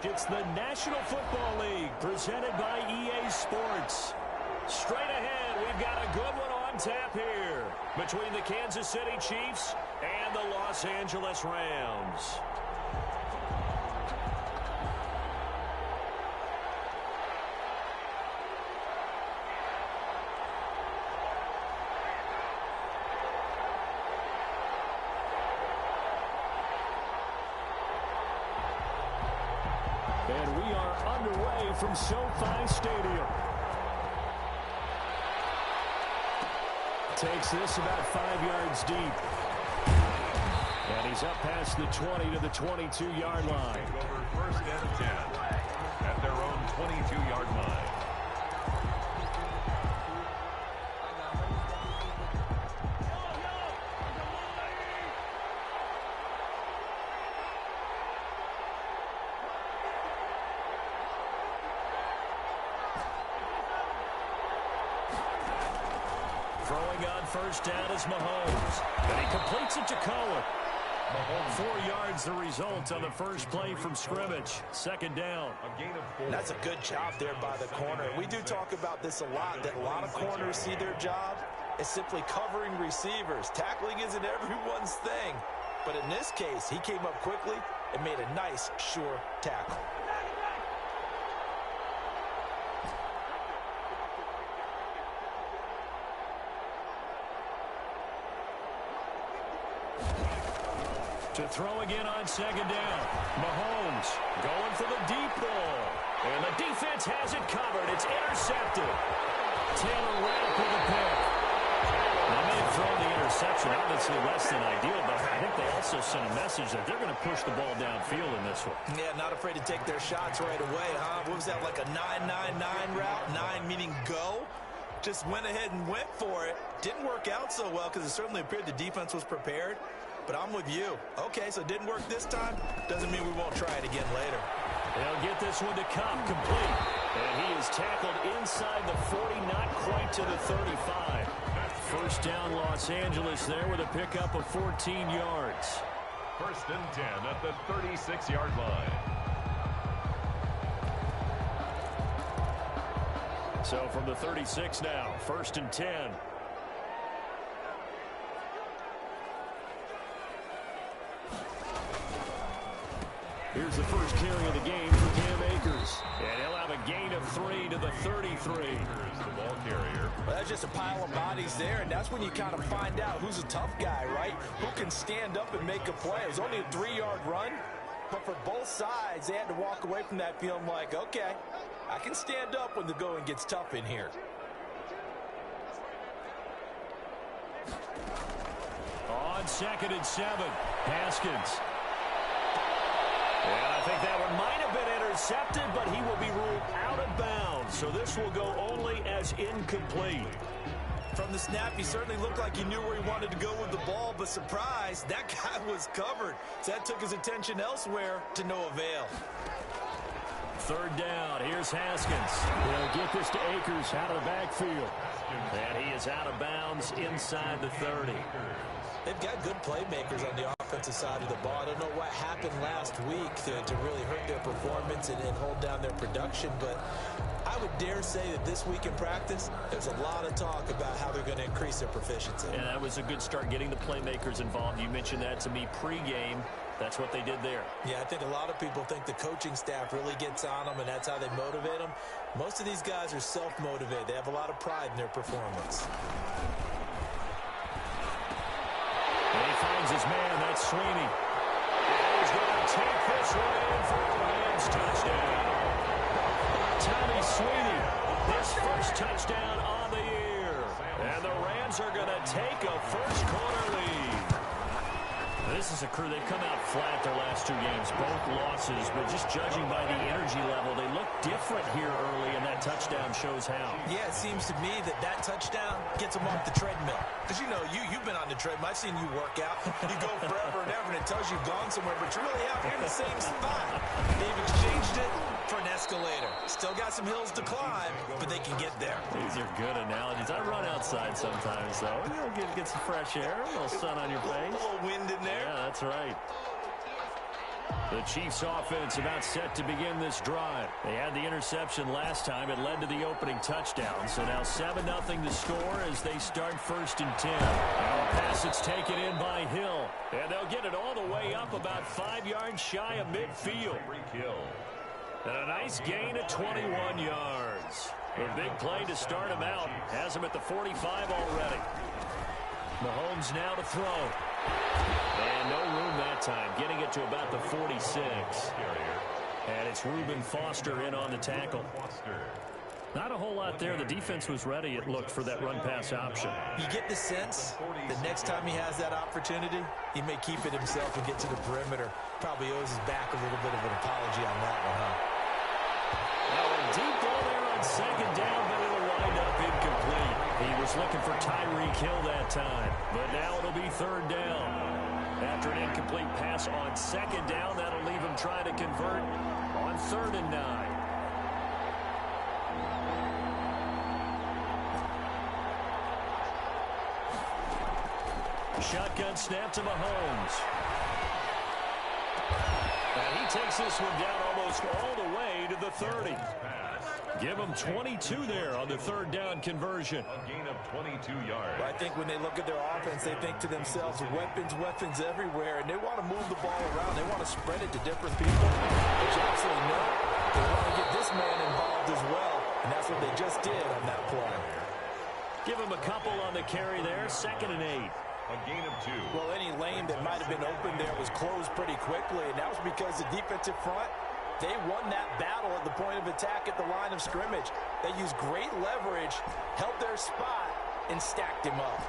It's the National Football League presented by EA Sports. Straight ahead, we've got a good one on tap here between the Kansas City Chiefs and the Los Angeles Rams. And we are underway from SoFi Stadium. Takes this about 5 yards deep. And he's up past the 20 to the 22-yard line. Over first and 10 at their own 22-yard line. Throwing on first down is Mahomes. And he completes it to Cohen. 4 yards the result on the first play from scrimmage. Second down. That's a good job there by the corner. We do talk about this a lot, that a lot of corners see their job as simply covering receivers. Tackling isn't everyone's thing. But in this case, he came up quickly and made a nice, sure tackle. To throw again on second down. Mahomes going for the deep ball. And the defense has it covered. It's intercepted. Taylor Rapp with a pick. They may have thrown the interception. Obviously less than ideal, but I think they also sent a message that they're going to push the ball downfield in this one. Yeah, not afraid to take their shots right away, huh? What was that, like a 9-9-9 route? 9 meaning go? Just went ahead and went for it. Didn't work out so well because it certainly appeared the defense was prepared. But I'm with you. Okay, so it didn't work this time. Doesn't mean we won't try it again later. They'll get this one to come complete. And he is tackled inside the 40, not quite to the 35. First down, Los Angeles there with a pickup of 14 yards. First and 10 at the 36-yard line. So from the 36 now, first and 10. Here's the first carry of the game for Cam Akers. And he'll have a gain of 3 to the 33. Here's the ball carrier. Well, that's just a pile of bodies there, and that's when you kind of find out who's a tough guy, right? Who can stand up and make a play. It was only a 3-yard run, but for both sides, they had to walk away from that feeling like, okay, I can stand up when the going gets tough in here. On second and 7, Haskins. And I think that one might have been intercepted, but he will be ruled out of bounds. So this will go only as incomplete. From the snap, he certainly looked like he knew where he wanted to go with the ball, but surprise, that guy was covered. So that took his attention elsewhere to no avail. Third down, here's Haskins. He'll get this to Akers out of the backfield. And he is out of bounds inside the 30. They've got good playmakers on the offensive side of the ball. I don't know what happened last week to really hurt their performance and hold down their production, but I would dare say that this week in practice, there's a lot of talk about how they're going to increase their proficiency. And that was a good start getting the playmakers involved. You mentioned that to me pregame. That's what they did there. Yeah, I think a lot of people think the coaching staff really gets on them, and that's how they motivate them. Most of these guys are self-motivated. They have a lot of pride in their performance. And he finds his man, that's Sweeney. And he's going to take this one in for a Rams touchdown. Tommy Sweeney, his first touchdown on the year. And the Rams are going to take a first-quarter lead. This is a crew, they've come out flat their last 2 games, both losses, but just judging by the energy level, they look different here early, and that touchdown shows how. Yeah, it seems to me that touchdown gets them off the treadmill. Because, you know, you've been on the treadmill. I've seen you work out. You go forever and ever, and it tells you you've gone somewhere, but you're really out here in the same spot. They've exchanged it for an escalator. Still got some hills to climb, but they can get there. These are good analogies. I run outside sometimes, though. You'll get some fresh air, a little sun on your face. A little wind in there. Yeah, that's right. The Chiefs offense about set to begin this drive. They had the interception last time. It led to the opening touchdown. So now 7-0 to score as they start 1st and 10. Now a pass that's taken in by Hill. And they'll get it all the way up about 5 yards shy of midfield. And a nice gain of 21 yards. A big play to start him out. Has him at the 45 already. Mahomes now to throw. And no room that time. Getting it to about the 46. And it's Reuben Foster in on the tackle. Not a whole lot there. The defense was ready, it looked, for that run-pass option. You get the sense that next time he has that opportunity, he may keep it himself and get to the perimeter. Probably owes his back a little bit of an apology on that one, huh? Now a deep ball there on 2nd down, but it'll wind up incomplete. He was looking for Tyreek Hill that time, but now it'll be 3rd down. After an incomplete pass on 2nd down, that'll leave him trying to convert on 3rd and 9. Shotgun snap to Mahomes. And he takes this one down almost all the way to the 30. Give them 22 there on the 3rd down conversion. A gain of 22 yards. But I think when they look at their offense, they think to themselves, weapons everywhere, and they want to move the ball around. They want to spread it to different people. But you absolutely know they want to get this man involved as well, and that's what they just did on that play. Give him a couple on the carry there, 2nd and 8. A gain of 2. Well, any lane that might have been open there was closed pretty quickly, and that was because the defensive front, they won that battle at the point of attack at the line of scrimmage. They used great leverage, held their spot, and stacked him up.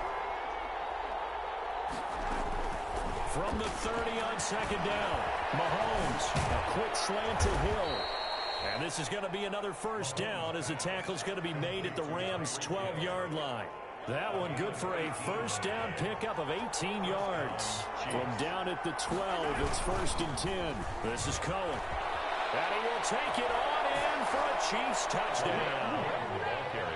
From the 30 on 2nd down, Mahomes, a quick slant to Hill. And this is going to be another 1st down as the tackle's going to be made at the Rams' 12-yard line. That one good for a 1st down pickup of 18 yards. From down at the 12, it's 1st and 10. This is Cohen. And he will take it on in for a Chiefs touchdown.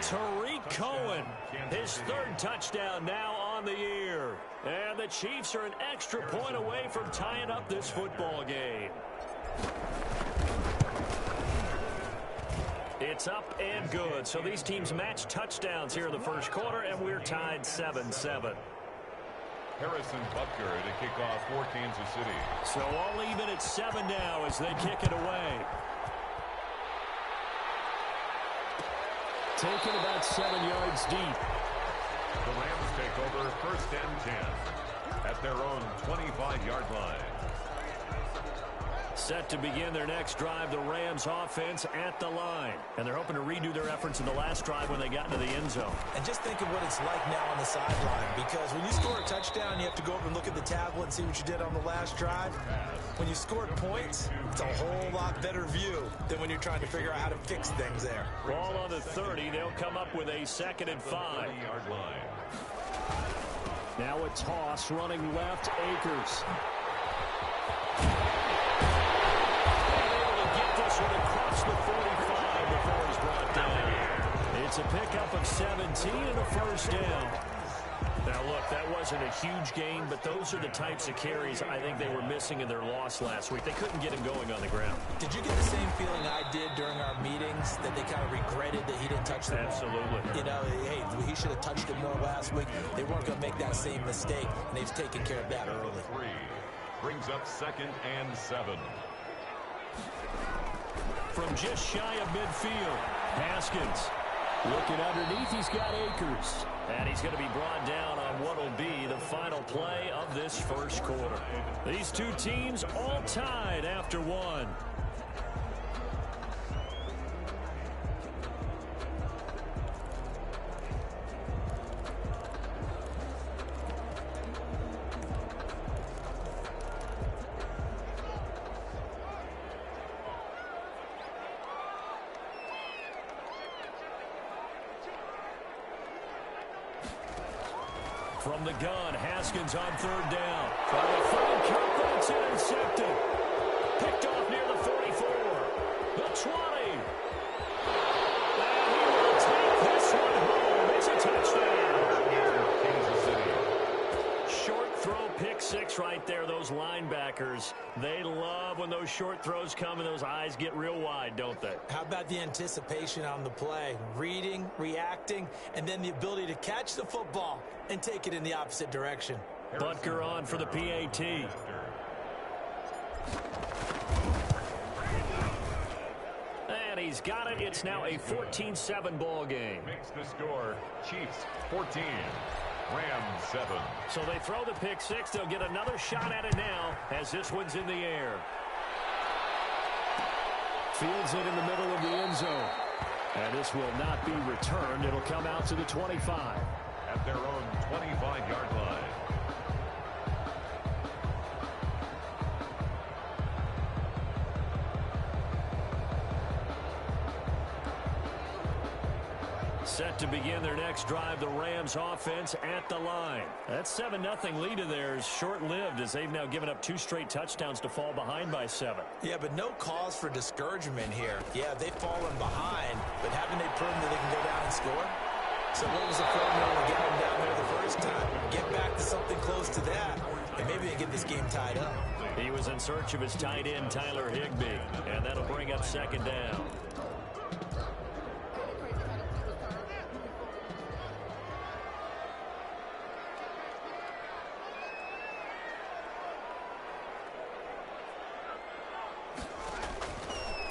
Tariq Cohen, his 3rd touchdown now on the year. And the Chiefs are an extra point away from tying up this football game. It's up and good. So these teams match touchdowns here in the 1st quarter, and we're tied 7-7. Harrison Butker to kick off for Kansas City. So all even at 7 now as they kick it away. Taken about 7 yards deep. The Rams take over 1st and 10 at their own 25-yard line. Set to begin their next drive, the Rams offense at the line. And they're hoping to redo their efforts in the last drive when they got into the end zone. And just think of what it's like now on the sideline, because when you score a touchdown, you have to go over and look at the tablet and see what you did on the last drive. When you scored points, it's a whole lot better view than when you're trying to figure out how to fix things there. Ball on the 30, they'll come up with a 2nd and 5. Now a toss running left, Akers. This one across the 45 before he's brought down. It's a pickup of 17 and a 1st down. Now, look, that wasn't a huge gain, but those are the types of carries I think they were missing in their loss last week. They couldn't get him going on the ground. Did you get the same feeling I did during our meetings, that they kind of regretted that he didn't touch the ball? Absolutely. You know, hey, he should have touched it more last week. They weren't going to make that same mistake, and they've taken care of that early. 3 brings up 2nd and 7. From just shy of midfield, Haskins looking underneath. He's got Akers. And he's going to be brought down on what will be the final play of this 1st quarter. These two teams all tied after 1. From the gun, Haskins on 3rd down. Trying to find Kirk, but it's intercepted. Picked off near the 44. The 20. And he will take this one home. It's a touchdown. Kansas City. Short throw, pick 6 right there, those linebackers. They love when those short throws come and those eyes get real wide, don't they? How about the anticipation on the play? Reading, reacting, and then the ability to catch the football and take it in the opposite direction. Butker on for the PAT. And he's got it. It's now a 14-7 ball game. Makes the score Chiefs 14, Rams 7. So they throw the pick six. They'll get another shot at it now as this one's in the air. Fields it in the middle of the end zone. And this will not be returned. It'll come out to the 25. At their own 25-yard line. Set to begin their next drive, the Rams offense at the line. That 7-0 lead of theirs short-lived as they've now given up 2 straight touchdowns to fall behind by 7. Yeah, but no cause for discouragement here. Yeah, they've fallen behind, but haven't they proven that they can go down and score? So what was the formula to get them down there the first time? Get back to something close to that, and maybe they get this game tied up. He was in search of his tight end, Tyler Higbee, and that'll bring up 2nd down.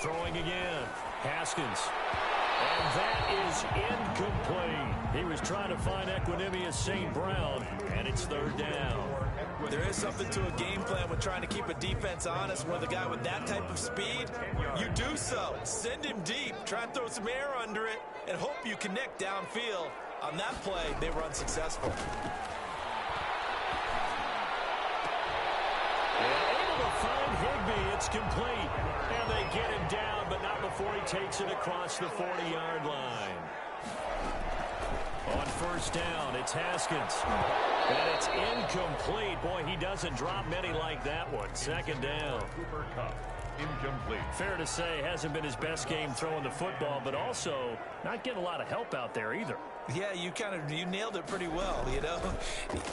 Throwing again, Haskins. And that is incomplete. He was trying to find Equanimous St. Brown, and it's 3rd down. There is something to a game plan with trying to keep a defense honest. With a guy with that type of speed, you do so. Send him deep, try and throw some air under it, and hope you connect downfield. On that play, they were unsuccessful. Able to find Higbee. It's complete. And they get him down, but not before he takes it across the 40-yard line. On 1st down, it's Haskins. And it's incomplete. Boy, he doesn't drop many like that one. 2nd down. Cooper Kupp, incomplete. Fair to say, hasn't been his best game throwing the football, but also not getting a lot of help out there either. Yeah, you nailed it pretty well, you know.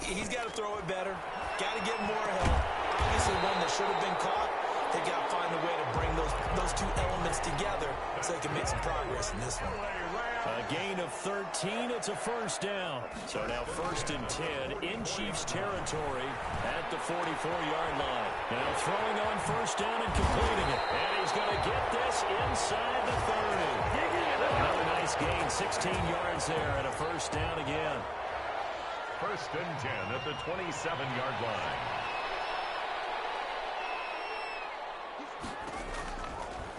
He's got to throw it better. Got to get more help. Obviously, one that should have been caught. They got to find a way to bring those 2 elements together so they can make some progress in this one. A gain of 13. It's a 1st down. So now 1st and 10 in Chiefs territory at the 44-yard line. Now throwing on 1st down and completing it. And he's going to get this inside the 30. Another nice gain, 16 yards there and a 1st down again. 1st and 10 at the 27-yard line.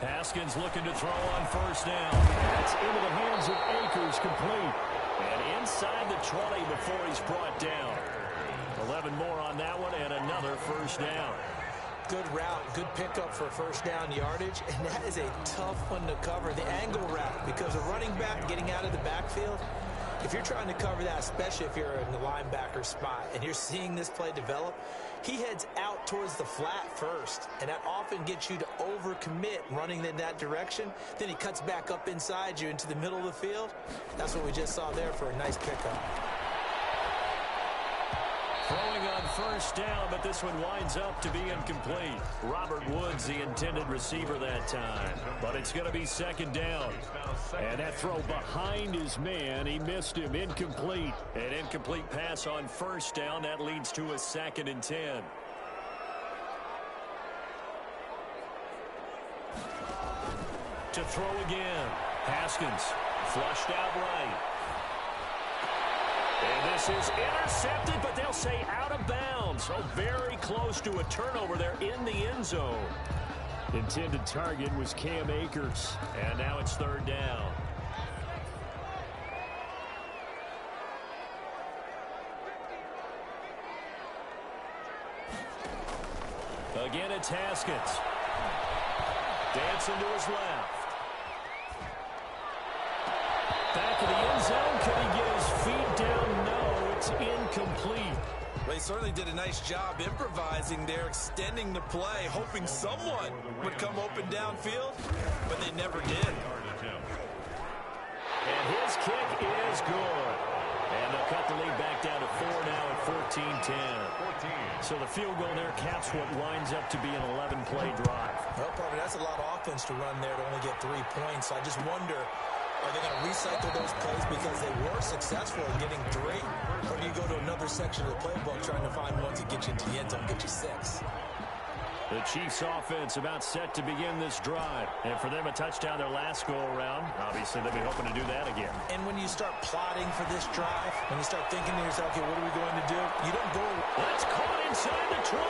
Haskins looking to throw on 1st down. That's into the hands of Akers, complete. And inside the 20 before he's brought down. 11 more on that one and another 1st down. Good route, good pickup for 1st down yardage, and that is a tough one to cover, the angle route, because a running back getting out of the backfield, if you're trying to cover that, especially if you're in the linebacker spot and you're seeing this play develop, he heads out towards the flat first, and that often gets you to overcommit running in that direction. Then he cuts back up inside you into the middle of the field. That's what we just saw there for a nice pickup. Throwing on 1st down, but this one winds up to be incomplete. Robert Woods, the intended receiver that time. But it's going to be 2nd down. And that throw behind his man, he missed him. Incomplete. An incomplete pass on 1st down. That leads to a 2nd and 10. To throw again. Haskins flushed out right. And this is intercepted, but they'll say out of bounds. So very close to a turnover there in the end zone. Intended target was Cam Akers. And now it's 3rd down. Again, it's Haskins. Dancing to his left. Back of the end zone. Could he get his feet down? No, it's incomplete. Well, he certainly did a nice job improvising there, extending the play, hoping someone would come open downfield, but they never did. And his kick is good. And they'll cut the lead back down to 4 now at 14-10. So the field goal there caps what winds up to be an 11-play drive. Well, probably that's a lot of offense to run there to only get 3 points. I just wonder, are they going to recycle those plays because they were successful in getting 3? Or do you go to another section of the playbook trying to find one to get you into the end zone and get you 6? The Chiefs offense about set to begin this drive. And for them, a touchdown their last go-around. Obviously, they'll be hoping to do that again. And when you start plotting for this drive, when you start thinking to yourself, okay, what are we going to do? You don't go. That's caught inside the 20.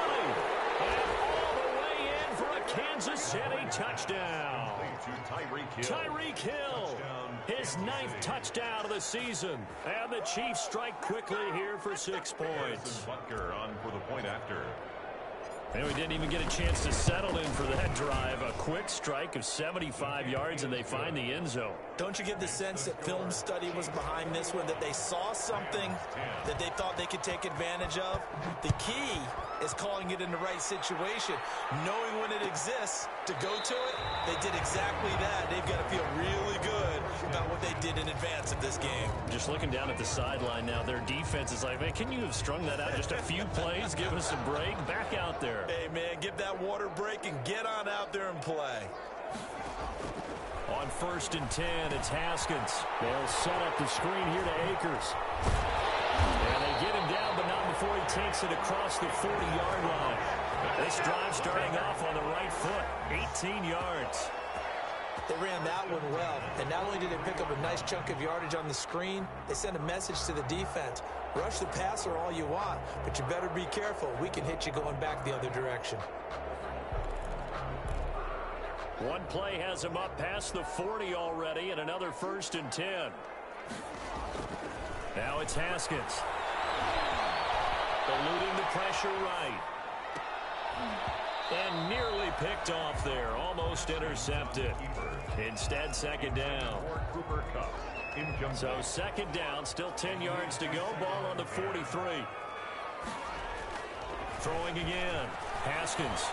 And all the way in for a Kansas City touchdown. Tyreek Hill, his 9th touchdown of the season. And the Chiefs strike quickly here for 6 points. Butker on for the point after. And we didn't even get a chance to settle in for that drive. A quick strike of 75 yards, and they find the end zone. Don't you get the sense that film study was behind this one, that they saw something that they thought they could take advantage of? The key is calling it in the right situation, knowing when it exists to go to it. They did exactly that. They've got to feel really good about what they did in advance of this game. Just looking down at the sideline now, their defense is like, man, can you have strung that out just a few plays? Give us a break. Back out there. Hey, man, give that water break and get on out there and play. On 1st and 10, it's Haskins. They'll set up the screen here to Akers. And they get him down, but not before he takes it across the 40-yard line. This drive starting off on the right foot, 18 yards. They ran that one well, and not only did they pick up a nice chunk of yardage on the screen, they sent a message to the defense. Rush the passer all you want, but you better be careful. We can hit you going back the other direction. One play has him up past the 40 already, and another 1st and 10. Now it's Haskins. Eluding the pressure right. And nearly picked off there. Almost intercepted. Instead, 2nd down. So 2nd down, still 10 yards to go. Ball on the 43. Throwing again. Haskins.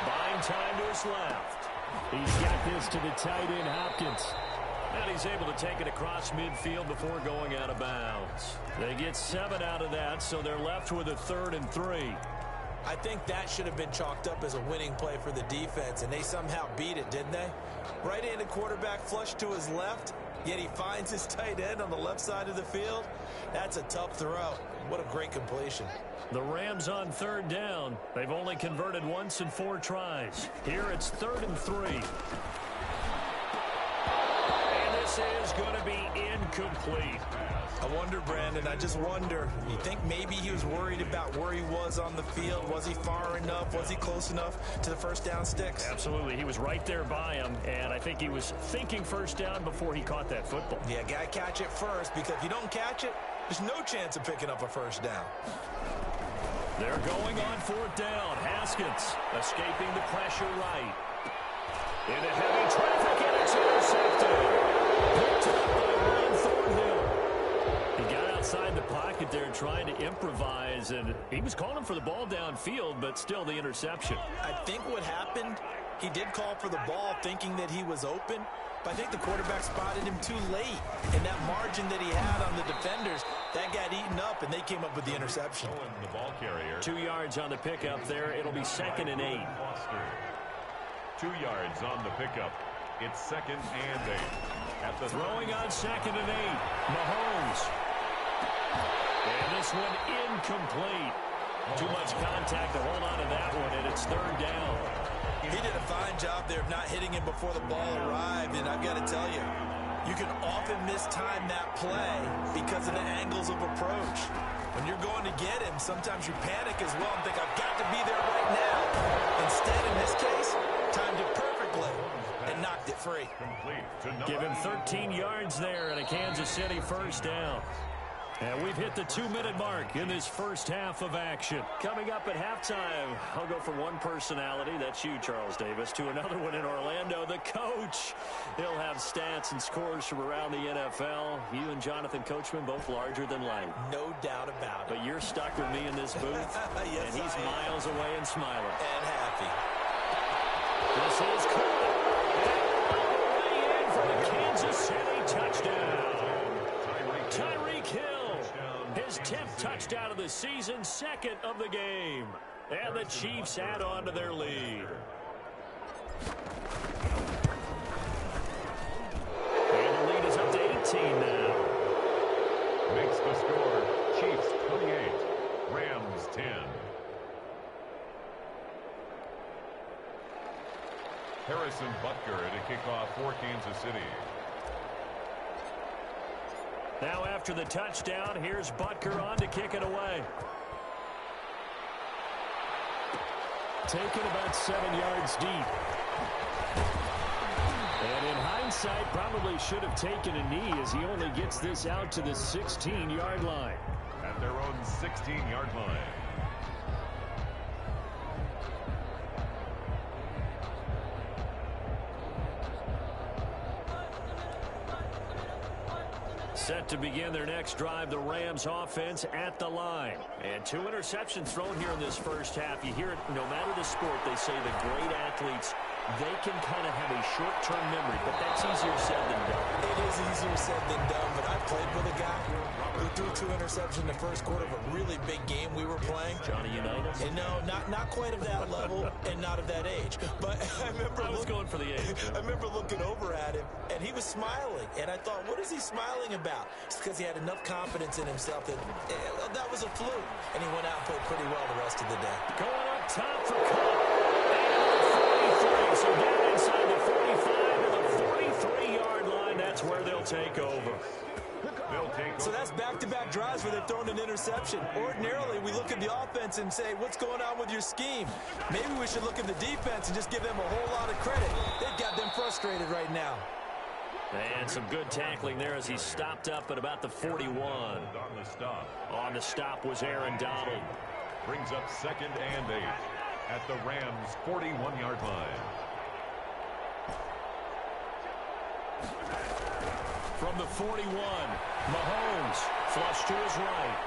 Buying time to his left. He's got this to the tight end, Hopkins. And he's able to take it across midfield before going out of bounds. They get 7 out of that, so they're left with a 3rd and 3. I think that should have been chalked up as a winning play for the defense, and they somehow beat it, didn't they? Right-handed quarterback flush to his left, yet he finds his tight end on the left side of the field. That's a tough throw. What a great completion. The Rams on 3rd down. They've only converted once in 4 tries. Here it's 3rd and 3. And this is going to be incomplete. I wonder, Brandon, I just wonder, you think maybe he was worried about where he was on the field? Was he far enough? Was he close enough to the first down sticks? Absolutely. He was right there by him, and I think he was thinking first down before he caught that football. Yeah, got to catch it first, because if you don't catch it, there's no chance of picking up a first down. They're going on 4th down. Haskins escaping the pressure right. Into heavy traffic, and it's intercepted. Picked up by Ryan Thornhill. He got outside the pocket there trying to improvise, and he was calling for the ball downfield, but still the interception. I think what happened, he did call for the ball thinking that he was open, but I think the quarterback spotted him too late. And that margin that he had on the defenders, that got eaten up, and they came up with the interception. The ball carrier. 2 yards on the pickup there. It'll be 2nd and 8. 2 yards on the pickup. It's 2nd and 8. At the throwing on 2nd and 8. Mahomes. And this one incomplete. Too much contact to hold on to that one, and it's 3rd down. He did a fine job there of not hitting him before the ball arrived, and I've got to tell you, you can often mistime that play because of the angles of approach. When you're going to get him, sometimes you panic as well and think, I've got to be there right now. Instead, in this case, timed it perfectly and knocked it free. Give him 13 yards there and a Kansas City first down. And we've hit the 2-minute mark in this first half of action. Coming up at halftime, I'll go from one personality, that's you, Charles Davis, to another one in Orlando, the coach. He'll have stats and scores from around the NFL. You and Jonathan Coachman, both larger than life. No doubt about it. But you're stuck with me in this booth, yes, and he's miles away and smiling. And happy. This is caught. And all the way in for the Kansas City touchdown. Tyreek Hill touchdown of the season, second of the game. And the Chiefs add on to their lead. And the lead is up to 18 now. Makes the score Chiefs 28, Rams 10. Harrison Butker to kick off for Kansas City. Now after the touchdown, here's Butker on to kick it away. Taken about 7 yards deep. And in hindsight, probably should have taken a knee as he only gets this out to the 16-yard line. At their own 16-yard line. Set to begin their next drive, the Rams offense at the line. And 2 interceptions thrown here in this first half. You hear it, no matter the sport, they say the great athletes, they can kind of have a short-term memory, but that's easier said than done. It is easier said than done, but I played with a guy who threw 2 interceptions in the first quarter of a really big game we were playing. Johnny Unitas? And no, not quite of that level and not of that age. But I remember I was going for the age. I remember looking over at him, and he was smiling. And I thought, what is he smiling about? It's because he had enough confidence in himself that that was a fluke. And he went out and played pretty well the rest of the day. Going up top for Cup. And 43. So down inside the 45 to the 43-yard line. That's where they'll take over. So that's back-to-back drives where they've thrown an interception. Ordinarily, we look at the offense and say, what's going on with your scheme? Maybe we should look at the defense and just give them a whole lot of credit. They've got them frustrated right now. And some good tackling there as he stopped up at about the 41. On the stop was Aaron Donald. Brings up 2nd and 8 at the Rams' 41-yard line. From the 41, Mahomes flush to his right.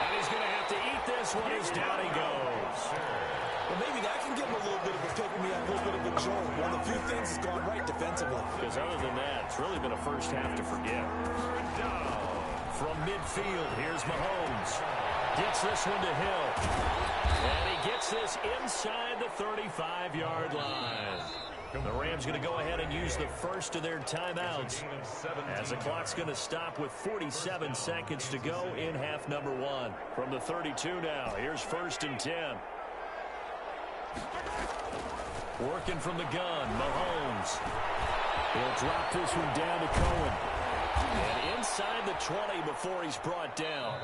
And he's going to have to eat this one as down he goes. Well, maybe that can give him a little bit of a pick-me-up, a little bit of a jolt. One of the few things has gone right defensively. Because other than that, it's really been a first half to forget. From midfield, here's Mahomes. Gets this one to Hill. And he gets this inside the 35-yard line. The Rams going to go ahead and use the first of their timeouts as the clock's going to stop with 47 seconds to go in half number 1. From the 32 now, here's 1st and 10. Working from the gun, Mahomes. He'll drop this one down to Cohen. And inside the 20 before he's brought down.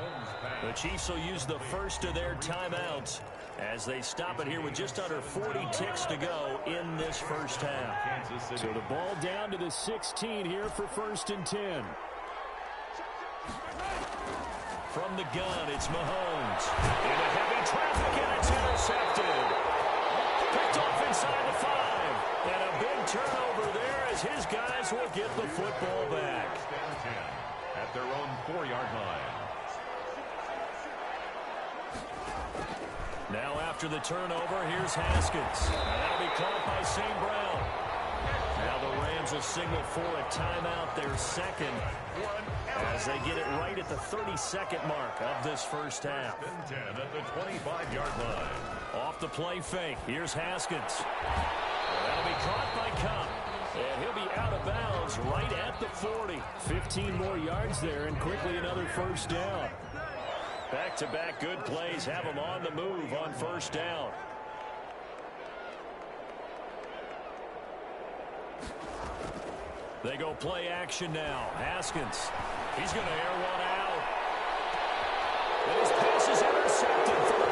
The Chiefs will use the first of their timeouts as they stop it here with just under 40 ticks to go in this first half. So the ball down to the 16 here for 1st and 10. From the gun, it's Mahomes. Into heavy traffic, and it's intercepted. Picked off inside the 5. And a big turnover there as his guys will get the football back. At their own 4-yard line. Now after the turnover, here's Haskins. And that'll be caught by St. Brown. Now the Rams will signal for a timeout, their second, as they get it right at the 32nd mark of this first half. 10 at the 25-yard line. Off the play fake, here's Haskins. And that'll be caught by Cup. And he'll be out of bounds right at the 40. 15 more yards there, and quickly another first down. Back-to-back good plays have them on the move on first down. They go play action now. Haskins. He's going to air one out. And his pass is intercepted for the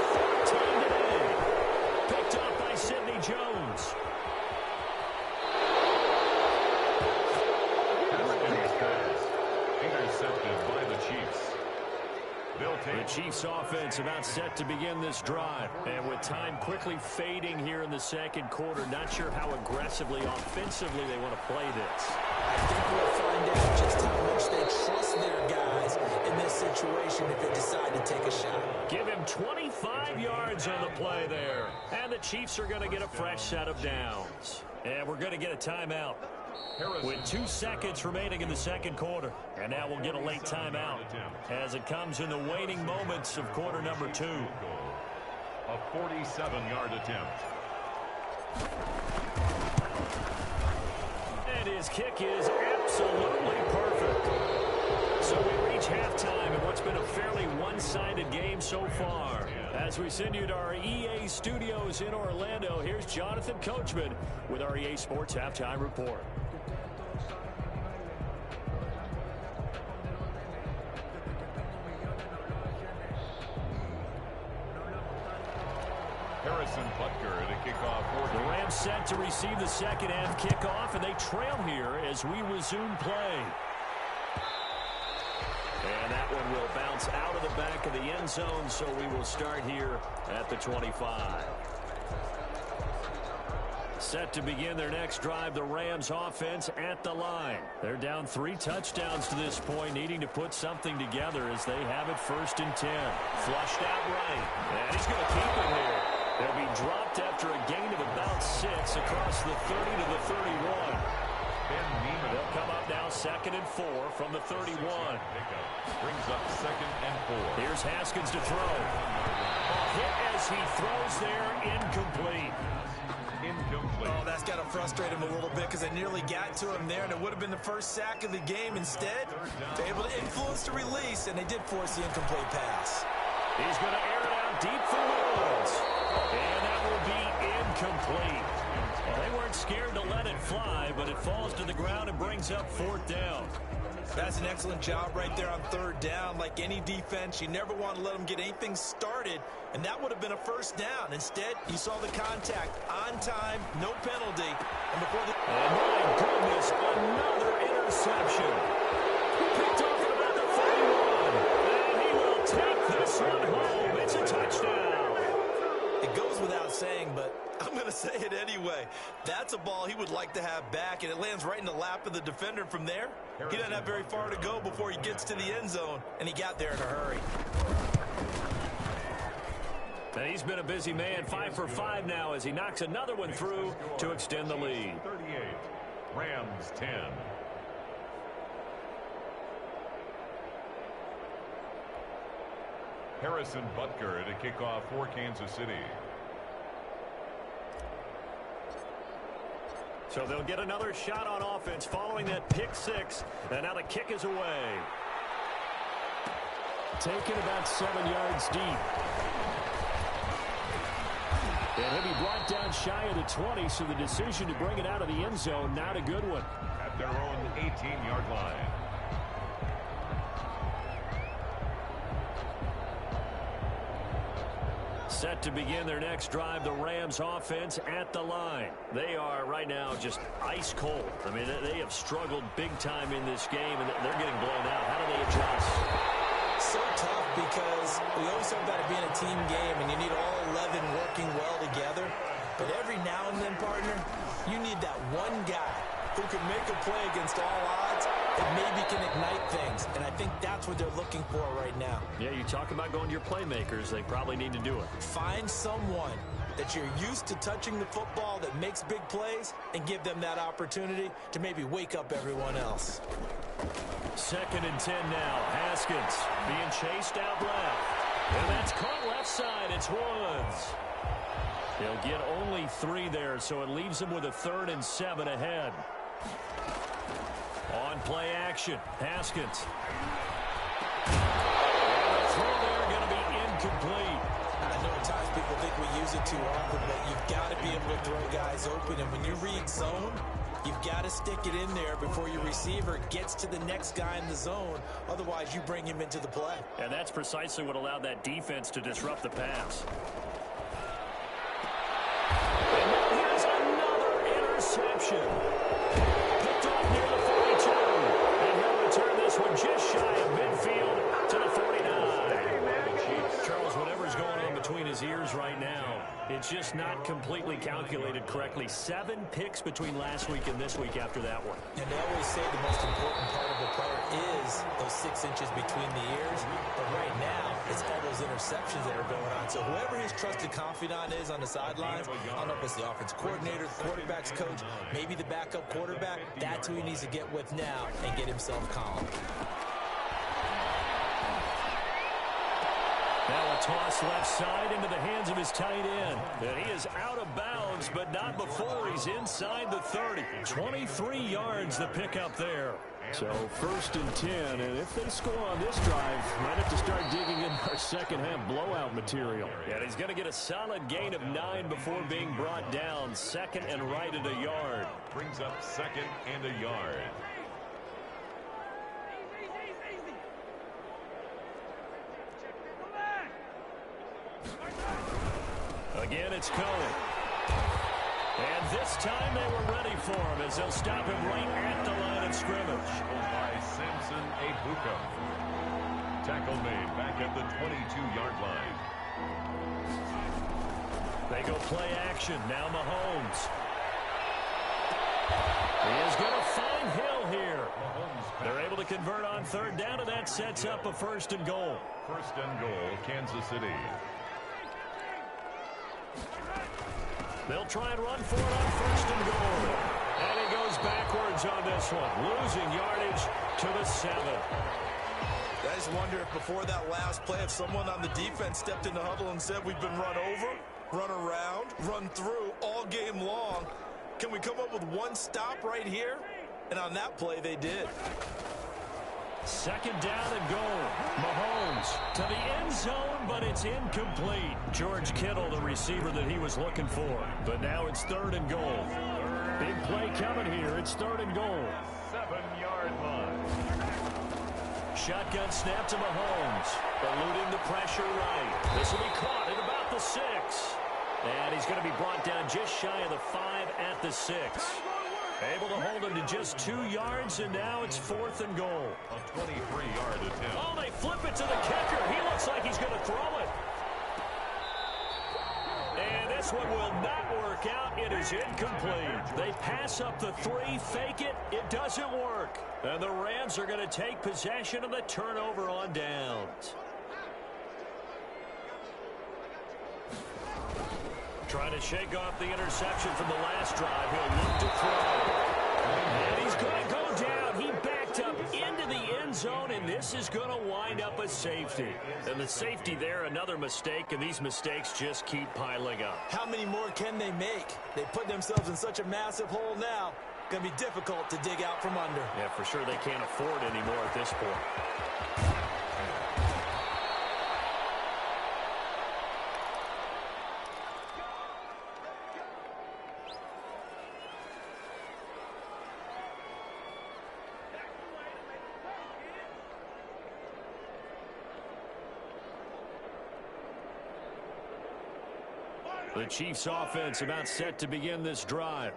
13 today. Picked up by Sidney Jones. Intercepted by the Chiefs. The Chiefs offense about set to begin this drive. And with time quickly fading here in the second quarter, not sure how aggressively, offensively they want to play this. I think we'll find out just how much they trust their guys in this situation if they decide to take a shot. Give him 25 yards on the play there. And the Chiefs are going to get a fresh set of downs. And we're going to get a timeout. with 2 seconds remaining in the second quarter. And now we'll get a late timeout as it comes in the waning moments of quarter number 2. A 47-yard attempt. And his kick is absolutely perfect. So we reach halftime in what's been a fairly one-sided game so far. As we send you to our EA studios in Orlando, here's Jonathan Coachman with our EA Sports Halftime Report. The Rams set to receive the second half kickoff, and they trail here as we resume play. And that one will bounce out of the back of the end zone, so we will start here at the 25. Set to begin their next drive, the Rams offense at the line. They're down 3 touchdowns to this point, needing to put something together as they have it 1st and 10. Flushed out right, and he's going to keep it here. They'll be dropped after a gain of about 6 across the 30 to the 31. They'll come up now 2nd and 4 from the 31. Brings up 2nd and 4. Here's Haskins to throw. Hit as he throws there, incomplete. Oh, that's got to frustrate him a little bit because they nearly got to him there, and it would have been the first sack of the game. Instead, they're able to influence the release, and they did force the incomplete pass. He's going to air it out deep for Woods. And that will be incomplete. Well, they weren't scared to let it fly, but it falls to the ground and brings up 4th down. That's an excellent job right there on 3rd down. Like any defense, you never want to let them get anything started, and that would have been a 1st down. Instead, you saw the contact on time, no penalty. And before the... Oh, my goodness, another interception. He picked off at about the 41, and he will take this one home. It's a touchdown. It goes without saying, but I'm going to say it anyway. That's a ball he would like to have back, and it lands right in the lap of the defender from there. He doesn't have very far to go before he gets to the end zone, and he got there in a hurry. And he's been a busy man, 5 for 5 now as he knocks another one through to extend the lead. 38, Rams 10. Harrison Butker to kick off for Kansas City. So they'll get another shot on offense following that pick 6. And now the kick is away. Taken about 7 yards deep. And he'll be brought down shy of the 20, so the decision to bring it out of the end zone, not a good one. At their own 18-yard line. Set to begin their next drive, the Rams offense at the line. They are right now just ice cold. I mean, they have struggled big time in this game, and they're getting blown out. How do they adjust? So tough because we always talk about it being a team game, and you need all 11 working well together. But every now and then, partner, you need that one guy who can make a play against all odds and maybe can ignite things. And I think that's what they're looking for right now. Yeah, you talk about going to your playmakers. They probably need to do it. Find someone that you're used to touching the football that makes big plays and give them that opportunity to maybe wake up everyone else. 2nd and 10 now. Haskins being chased out left. And that's caught left side. It's Woods. They'll get only 3 there, so it leaves them with a 3rd and 7 ahead. On play action, Haskins. And the throw there going to be incomplete. I know at times people think we use it too often, but you've got to be able to throw guys open. And when you read zone, you've got to stick it in there before your receiver gets to the next guy in the zone. Otherwise, you bring him into the play. And that's precisely what allowed that defense to disrupt the pass. And now here's another interception. Picked off near the 42. And he'll return this one just shy of midfield to the 49. Charles, whatever's going on between his ears right now, It's just not completely calculated correctly. 7 picks between last week and this week after that one. And they always say the most important part of a player is those 6 inches between the ears. But right now, it's all those interceptions that are going on. So whoever his trusted confidant is on the sidelines, I don't know if it's the offense coordinator, the quarterback's coach, maybe the backup quarterback, that's who he needs to get with now and get himself calm. Now a toss left side into the hands of his tight end. And he is out of bounds, but not before he's inside the 30. 23 yards the pickup there. So 1st and 10, and if they score on this drive, might have to start digging in our second half blowout material. And he's going to get a solid gain of 9 before being brought down. 2nd and right at a yard. Brings up 2nd and a yard. Again, it's Cohen. And this time they were ready for him as they'll stop him right at the line of scrimmage. By Samson Ebuka. Tackle made back at the 22-yard line. They go play action. Now Mahomes. He is going to find Hill here. They're able to convert on 3rd down, and that sets up a 1st and goal. 1st and goal, Kansas City. They'll try and run for it on 1st and goal. And he goes backwards on this one, losing yardage to the 7. I just wonder if before that last play, if someone on the defense stepped in the huddle and said, we've been run over, run around, run through all game long. Can we come up with one stop right here? And on that play, they did. 2nd down and goal. Mahomes to the end zone, but it's incomplete. George Kittle, the receiver that he was looking for. But now it's 3rd and goal. Big play coming here. It's 3rd and goal. 7-yard line. Shotgun snap to Mahomes. Eluding the pressure right. This will be caught at about the 6. And he's going to be brought down just shy of the 5 at the 6. Able to hold him to just 2 yards, and now it's 4th and goal. A 23-yard attempt. Oh, they flip it to the kicker. He looks like he's going to throw it. And this one will not work out. It is incomplete. They pass up the 3, fake it. It doesn't work. And the Rams are going to take possession of the turnover on downs. Trying to shake off the interception from the last drive. He'll look to throw. And he's going to go down. He backed up into the end zone, and this is going to wind up a safety. And the safety there, another mistake, and these mistakes just keep piling up. How many more can they make? They put themselves in such a massive hole now. Going to be difficult to dig out from under. Yeah, for sure they can't afford anymore at this point. The Chiefs offense about set to begin this drive.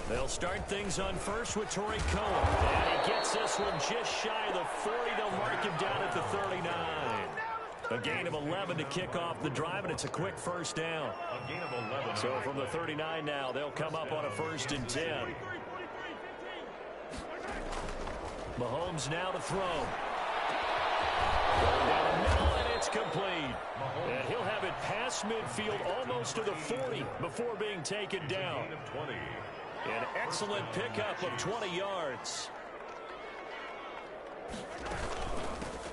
They'll start things on first with Torrey Cohen. And he gets this one just shy of the 40. They'll mark him down at the 39. A gain of 11 to kick off the drive, and it's a quick 1st down. A gain of 11. So from the 39 now, they'll come up on a 1st and 10. Mahomes now to throw. Going down the middle, and it's complete. And he'll have it past midfield almost to the 40 before being taken down. Gain of 20. An excellent pickup of 20 yards.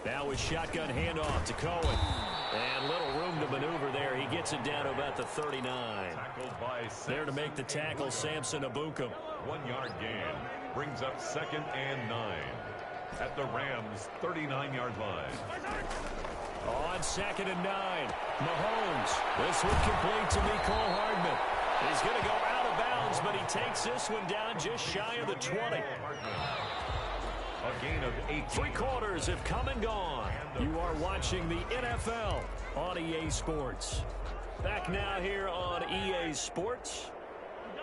Now with shotgun handoff to Cohen. And little room to maneuver there. He gets it down to about the 39. Tackled by there to make the tackle, Samson Ebuka. 1-yard gain. Brings up 2nd and 9. At the Rams' 39-yard line. On 2nd and 9. Mahomes. This one complete to Mecole Hardman. He's going to go out of bounds, but he takes this one down just shy of the 20. A gain of 8. 3 quarters have come and gone. You are watching the NFL on EA Sports. Back now here on EA Sports.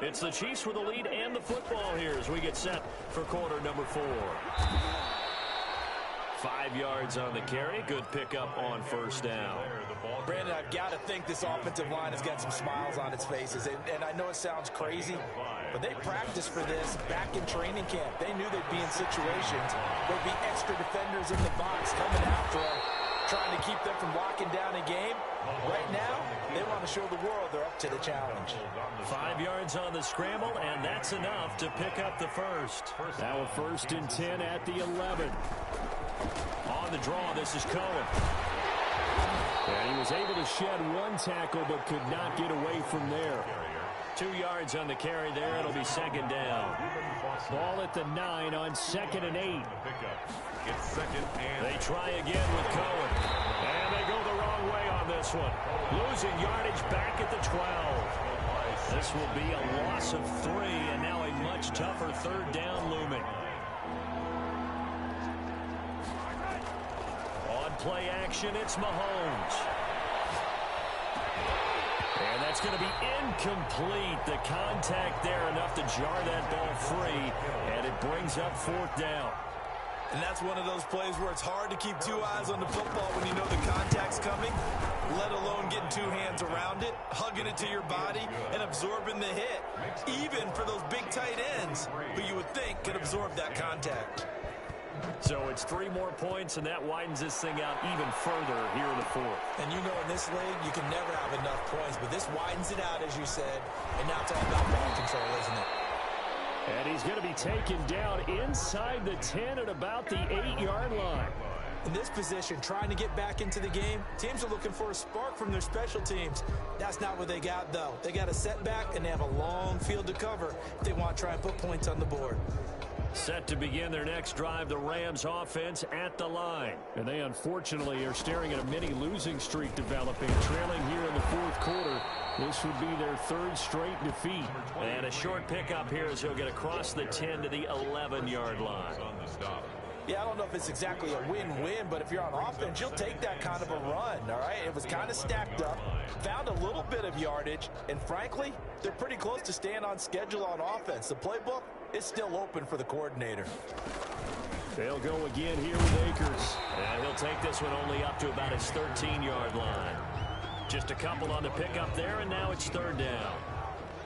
It's the Chiefs with the lead and the football here as we get set for quarter number 4. 5 yards on the carry. Good pickup on first down. Brandon, I've got to think this offensive line has got some smiles on its faces. And I know it sounds crazy, but they practiced for this back in training camp. They knew they'd be in situations. There'd be extra defenders in the box coming after them, trying to keep them from locking down a game. Right now, they want to show the world they're up to the challenge. 5 yards on the scramble, and that's enough to pick up the first. Now a 1st and 10 at the 11. On the draw, this is Cohen. And he was able to shed 1 tackle, but could not get away from there. 2 yards on the carry there. It'll be 2nd down. Ball at the 9 on 2nd and 8. It's 2nd and they try again with Cohen. And they go the wrong way on this one. Losing yardage back at the 12. This will be a loss of 3, and now a much tougher 3rd down looming. On play action, it's Mahomes. And that's going to be incomplete. The contact there enough to jar that ball free, and it brings up 4th down. And that's one of those plays where it's hard to keep 2 eyes on the football when you know the contact's coming, let alone getting 2 hands around it, hugging it to your body, and absorbing the hit, even for those big tight ends who you would think could absorb that contact. So it's 3 more points, and that widens this thing out even further here in the 4th. And you know in this league, you can never have enough points, but this widens it out, as you said, and now it's all about ball control, isn't it? And he's going to be taken down inside the 10 at about the 8-yard line. In this position, trying to get back into the game, teams are looking for a spark from their special teams. That's not what they got, though. They got a setback, and they have a long field to cover if they want to try and put points on the board. Set to begin their next drive, the Rams offense at the line. And they unfortunately are staring at a mini losing streak developing, trailing here in the 4th quarter. This would be their 3rd straight defeat. And a short pickup here as he'll get across the 10 to the 11-yard line. Yeah, I don't know if it's exactly a win-win, but if you're on offense, you'll take that kind of a run, all right? It was kind of stacked up, found a little bit of yardage, and frankly, they're pretty close to staying on schedule on offense. The playbook is still open for the coordinator. They'll go again here with Akers. And he'll take this one only up to about his 13-yard line. Just a couple on the pickup there, and now it's 3rd down.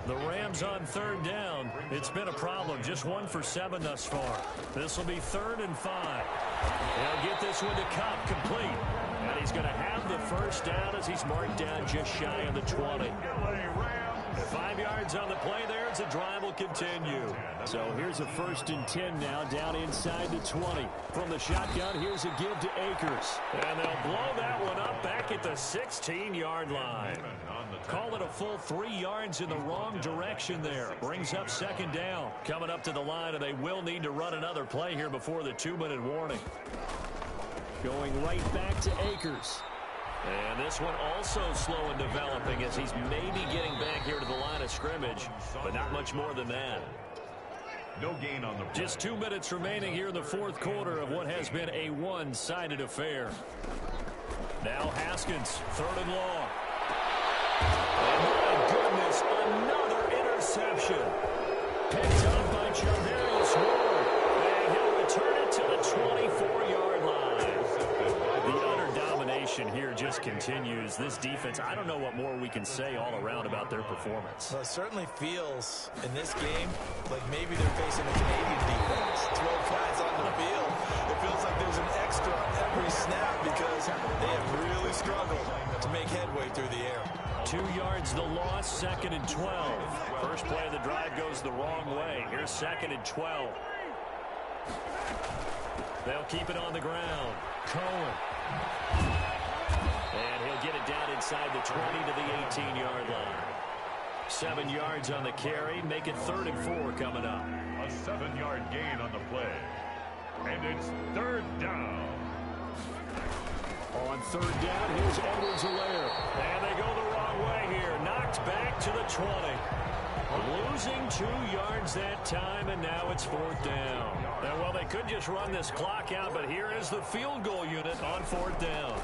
The Rams on 3rd down. It's been a problem. Just 1 for 7 thus far. This will be 3rd and 5. They'll get this one to Cup complete. And he's going to have the 1st down as he's marked down just shy of the 20. 5 yards on the play there as the drive will continue. So here's a 1st and 10 now down inside the 20. From the shotgun, here's a give to Akers. And they'll blow that one up back at the 16-yard line. Call it a full 3 yards in the wrong direction there. Brings up 2nd down. Coming up to the line, and they will need to run another play here before the 2-minute warning. Going right back to Akers. And this one also slow in developing as he's maybe getting back here to the line of scrimmage, but not much more than that. No gain on the play. Just 2 minutes remaining here in the 4th quarter of what has been a one-sided affair. Now Haskins, 3rd and long. And my goodness, another interception. Picked up by Charvarius Ward. And he'll return it to the 24-yard line. The utter domination here just continues. This defense, I don't know what more we can say all around about their performance. Well, it certainly feels in this game like maybe they're facing a Canadian defense. 12 guys on the field. It feels like there's an extra every snap because they have really struggled to make headway through the air. 2 yards the loss, 2nd and 12. First play of the drive goes the wrong way. Here's 2nd and 12. They'll keep it on the ground. Cohen. And he'll get it down inside the 20 to the 18-yard line. 7 yards on the carry. Make it 3rd and 4 coming up. A 7-yard gain on the play. And it's 3rd down. On 3rd down, here's Edwards-Helaire. And they go the wrong way here. Knocked back to the 20. Losing 2 yards that time, and now it's 4th down. And, well, they could just run this clock out, but here is the field goal unit on 4th down.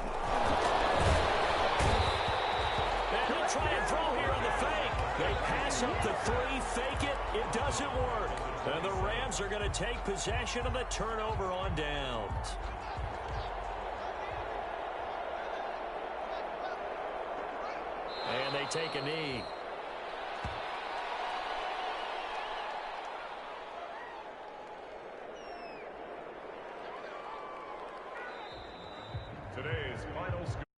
And he'll try and throw here on the fake. They pass up the 3, fake it. It doesn't work. And the Rams are going to take possession of the turnover on downs. they take a knee. Today's final score.